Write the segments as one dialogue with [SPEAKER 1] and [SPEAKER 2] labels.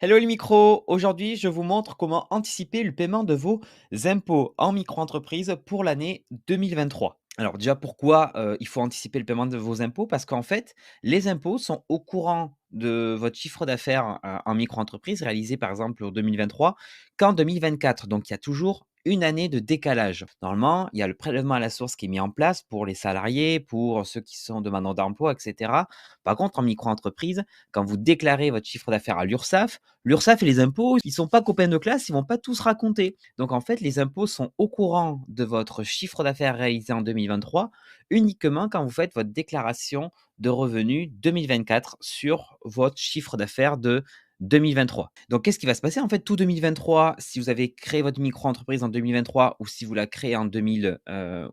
[SPEAKER 1] Hello le micro, aujourd'hui je vous montre comment anticiper le paiement de vos impôts en micro-entreprise pour l'année 2023. Alors déjà pourquoi il faut anticiper le paiement de vos impôts? Parce qu'en fait, les impôts sont au courant de votre chiffre d'affaires en micro-entreprise réalisé par exemple en 2023 qu'en 2024. Donc il y a toujours une année de décalage. Normalement, il y a le prélèvement à la source qui est mis en place pour les salariés, pour ceux qui sont demandeurs d'emploi, etc. Par contre, en micro-entreprise, quand vous déclarez votre chiffre d'affaires à l'URSSAF et les impôts, ils sont pas copains de classe, ils vont pas tous raconter. Donc en fait, les impôts sont au courant de votre chiffre d'affaires réalisé en 2023 uniquement quand vous faites votre déclaration de revenus 2024 sur votre chiffre d'affaires de 2023. Donc qu'est-ce qui va se passer? En fait, tout 2023, si vous avez créé votre micro-entreprise en 2023 ou si vous la créez en 2000,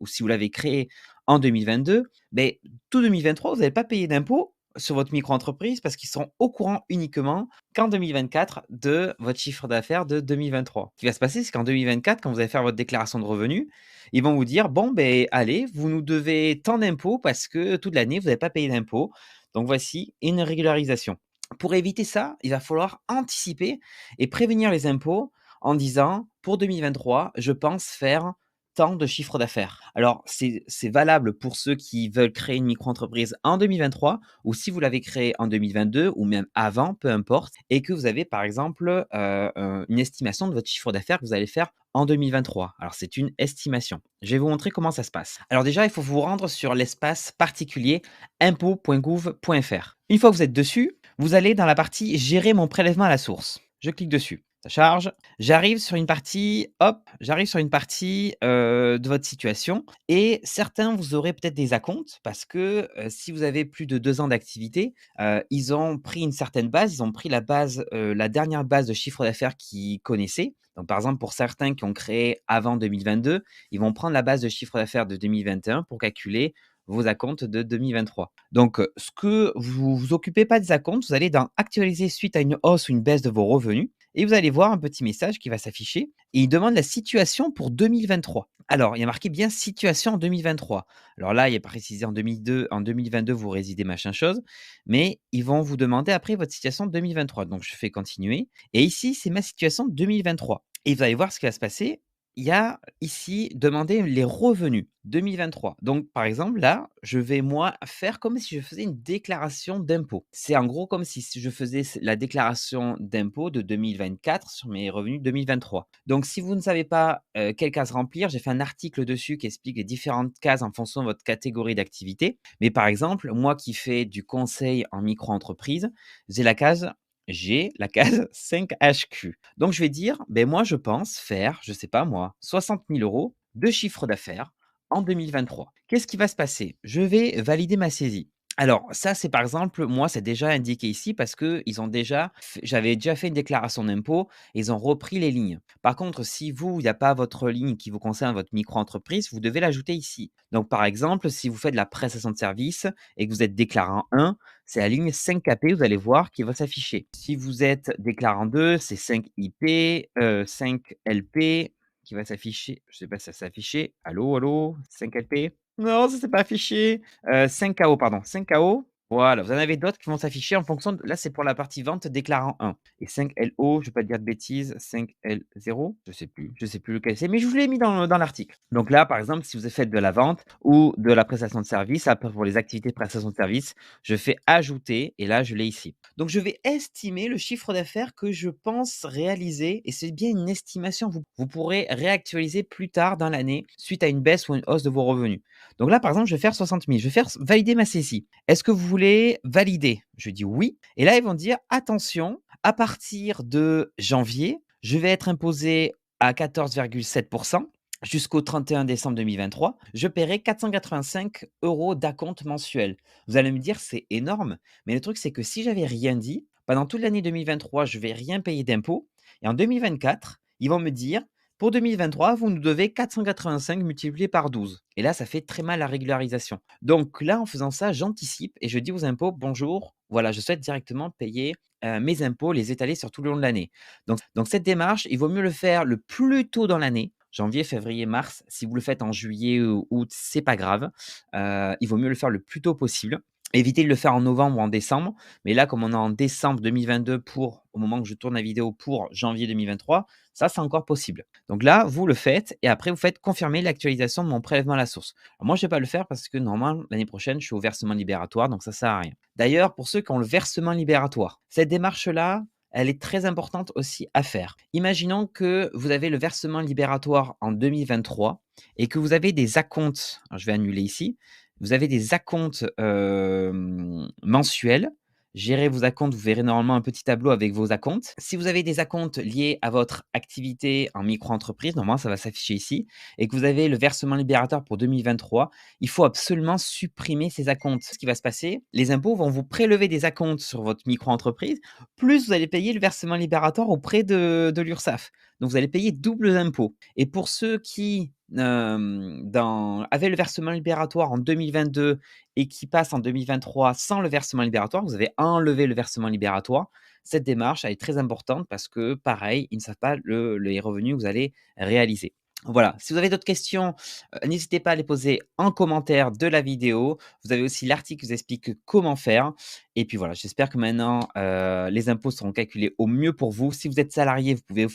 [SPEAKER 1] ou si vous l'avez créée en 2022, beh, tout 2023, vous n'avez pas payé d'impôts sur votre micro-entreprise parce qu'ils sont au courant uniquement qu'en 2024 de votre chiffre d'affaires de 2023. Ce qui va se passer, c'est qu'en 2024, quand vous allez faire votre déclaration de revenus, ils vont vous dire: «Bon, ben allez, vous nous devez tant d'impôts parce que toute l'année, vous n'avez pas payé d'impôts. Donc voici une régularisation». Pour éviter ça, il va falloir anticiper et prévenir les impôts en disant: «Pour 2023, je pense faire tant de chiffre d'affaires». Alors c'est valable pour ceux qui veulent créer une micro-entreprise en 2023 ou si vous l'avez créé en 2022 ou même avant, peu importe, et que vous avez par exemple, une estimation de votre chiffre d'affaires que vous allez faire en 2023. Alors c'est une estimation. Je vais vous montrer comment ça se passe. Alors déjà, il faut vous rendre sur l'espace particulier impôts.gouv.fr. Une fois que vous êtes dessus, vous allez dans la partie «Gérer mon prélèvement à la source». Je clique dessus. Ça charge. J'arrive sur une partie, hop, j'arrive sur une partie, de votre situation et certains, vous aurez peut-être des acomptes parce que, si vous avez plus de 2 ans d'activité, ils ont pris une certaine base, ils ont pris la base, la dernière base de chiffre d'affaires qu'ils connaissaient. Donc par exemple, pour certains qui ont créé avant 2022, ils vont prendre la base de chiffre d'affaires de 2021 pour calculer vos acomptes de 2023. Donc, ce que vous vous occupez pas des acomptes, vous allez dans «Actualiser suite à une hausse ou une baisse de vos revenus» et vous allez voir un petit message qui va s'afficher et il demande la situation pour 2023. Alors, il y a marqué bien «Situation en 2023». Alors là, il est précisé en 2022, vous résidez machin chose, mais ils vont vous demander après votre situation de 2023. Donc je fais «Continuer» et ici, c'est ma situation de 2023 et vous allez voir ce qui va se passer. Il y a ici demander les revenus 2023. Donc, par exemple, là, je vais moi faire comme si je faisais une déclaration d'impôt. C'est en gros comme si je faisais la déclaration d'impôt de 2024 sur mes revenus 2023. Donc, si vous ne savez pas quelle case remplir, j'ai fait un article dessus qui explique les différentes cases en fonction de votre catégorie d'activité. Mais par exemple, moi qui fais du conseil en micro-entreprise, j'ai la case 5HQ. Donc je vais dire, ben moi je pense faire, je sais pas moi, 60 000 € de chiffre d'affaires en 2023. Qu'est-ce qui va se passer? Je vais valider ma saisie. Alors ça, c'est par exemple, moi, c'est déjà indiqué ici parce que ils ont déjà j'avais déjà fait une déclaration d'impôt et ils ont repris les lignes. Par contre, si vous, il n'y a pas votre ligne qui vous concerne, votre micro-entreprise, vous devez l'ajouter ici. Donc par exemple, si vous faites de la prestation de service et que vous êtes déclarant 1, c'est la ligne 5KP, vous allez voir, qui va s'afficher. Si vous êtes déclarant 2, c'est 5IP, 5LP qui va s'afficher. Je sais pas si ça s'est affiché. Allô, allô? 5LP? Non, ça s'est pas affiché. 5KO, pardon. 5KO. Voilà, vous en avez d'autres qui vont s'afficher en fonction de là, c'est pour la partie vente déclarant 1 et 5LO, je vais pas te dire de bêtises, 5L0, je sais plus lequel c'est, mais je vous l'ai mis dans l'article. Donc là, par exemple, si vous faites de la vente ou de la prestation de service, après pour les activités de prestation de service, je fais ajouter et là, je l'ai ici. Donc je vais estimer le chiffre d'affaires que je pense réaliser et c'est bien une estimation. Vous pourrez réactualiser plus tard dans l'année suite à une baisse ou une hausse de vos revenus. Donc là, par exemple, je vais faire 60 000. Je vais faire valider ma saisie. Est-ce que vous voulez valider? Je dis oui. Et là, ils vont dire attention, à partir de janvier, je vais être imposé à 14,7% jusqu'au 31 décembre 2023. Je paierai 485 € d'acompte mensuel. Vous allez me dire, c'est énorme. Mais le truc, c'est que si j'avais rien dit, pendant toute l'année 2023, je vais rien payer d'impôts. Et en 2024, ils vont me dire, pour 2023, vous nous devez 485 multiplié par 12. Et là, ça fait très mal la régularisation. Donc là, en faisant ça, j'anticipe et je dis aux impôts, bonjour, voilà, je souhaite directement payer mes impôts, les étaler sur tout le long de l'année. Donc cette démarche, il vaut mieux le faire le plus tôt dans l'année, janvier, février, mars. Si vous le faites en juillet ou août, c'est pas grave. Il vaut mieux le faire le plus tôt possible. Évitez de le faire en novembre ou en décembre, mais là, comme on est en décembre 2022 pour au moment où je tourne la vidéo pour janvier 2023, ça, c'est encore possible. Donc là, vous le faites et après vous faites confirmer l'actualisation de mon prélèvement à la source. Alors moi, je ne vais pas le faire parce que normalement, l'année prochaine, je suis au versement libératoire, donc ça sert à rien. D'ailleurs, pour ceux qui ont le versement libératoire, cette démarche-là, elle est très importante aussi à faire. Imaginons que vous avez le versement libératoire en 2023 et que vous avez des acomptes, alors je vais annuler ici, vous avez des acomptes, mensuels. Gérez vos acomptes, vous verrez normalement un petit tableau avec vos acomptes. Si vous avez des acomptes liés à votre activité en micro-entreprise, normalement ça va s'afficher ici et que vous avez le versement libérateur pour 2023, il faut absolument supprimer ces acomptes. Ce qui va se passer, les impôts vont vous prélever des acomptes sur votre micro-entreprise, plus vous allez payer le versement libérateur auprès de l'URSSAF. Donc vous allez payer double impôt et pour ceux qui avaient le versement libératoire en 2022 et qui passent en 2023 sans le versement libératoire, vous avez enlevé le versement libératoire. Cette démarche, elle est très importante parce que pareil, ils ne savent pas les revenus que vous allez réaliser. Voilà, si vous avez d'autres questions, n'hésitez pas à les poser en commentaire de la vidéo. Vous avez aussi l'article qui vous explique comment faire et puis voilà, j'espère que maintenant, les impôts seront calculés au mieux pour vous. Si vous êtes salarié, vous pouvez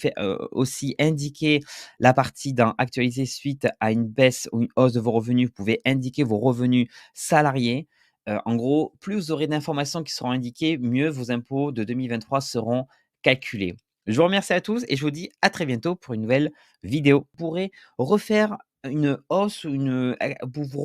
[SPEAKER 1] aussi indiquer la partie dans actualiser suite à une baisse ou une hausse de vos revenus. Vous pouvez indiquer vos revenus salariés. En gros, plus vous aurez d'informations qui seront indiquées, mieux vos impôts de 2023 seront calculés. Je vous remercie à tous et je vous dis à très bientôt pour une nouvelle vidéo. Vous pourrez refaire une hausse ou une, pour vous